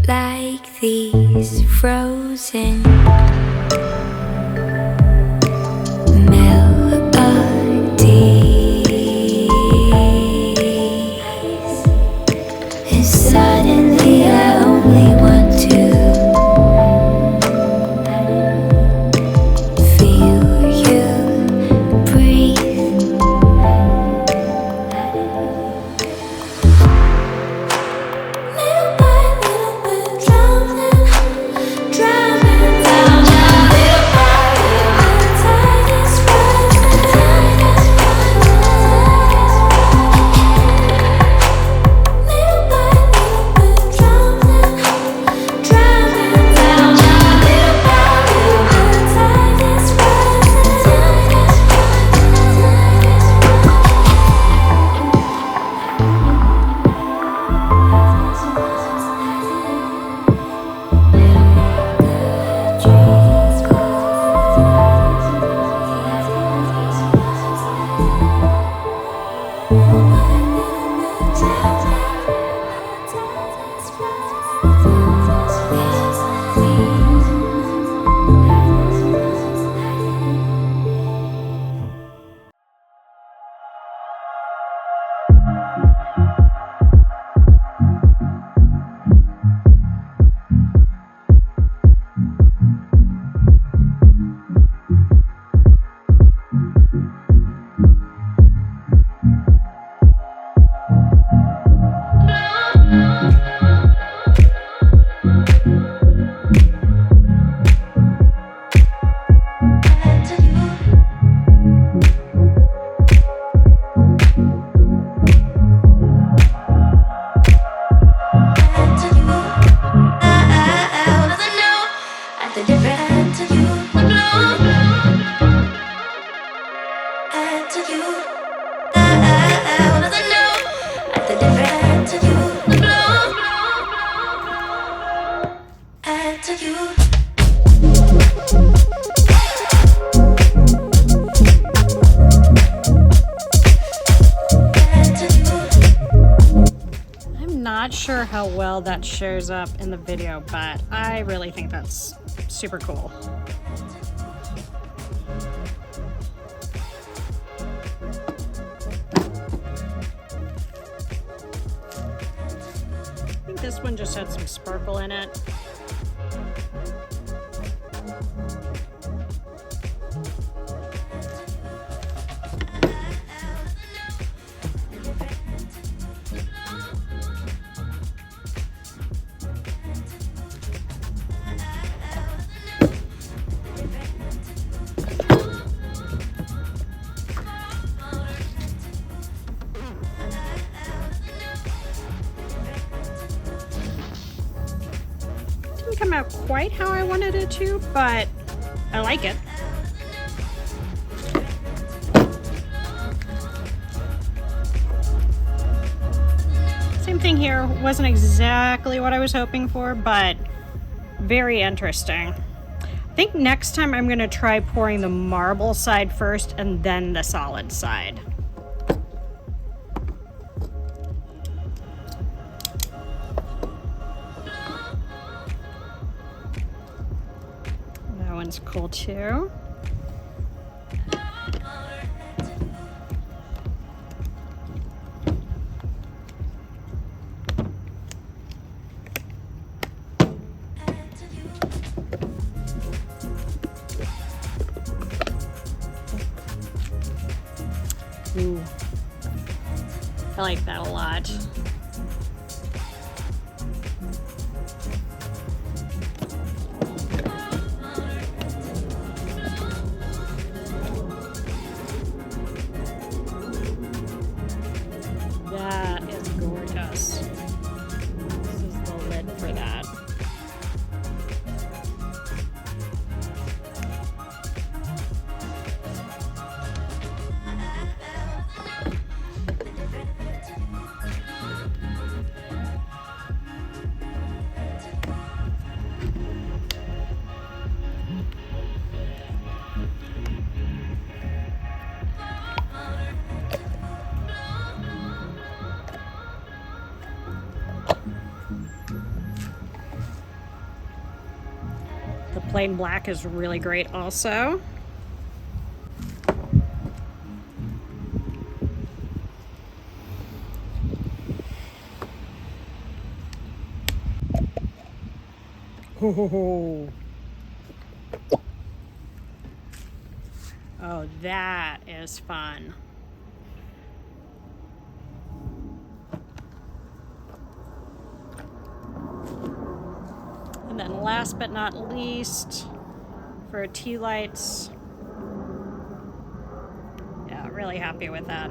like these frozen melodies, and suddenly I only want to feel you breathe. Little by little bit drowning, drowning down. Little by little the tide is rising, tide is rising. Little by little bit drowning, drowning down. Little by little the tide is rising, tide is Not sure how well that shows up in the video, but I really think that's super cool. I think this one just had some sparkle in it. Come out quite how I wanted it to, but I like it. Same thing here, wasn't exactly what I was hoping for, but very interesting. I think next time I'm going to try pouring the marble side first and then the solid side. That one's cool too. Ooh, I like that a lot. That is gorgeous. This is the lid for that. plain black is really great also. Oh, that is fun. And then last but not least, for tea lights. Yeah, really happy with that.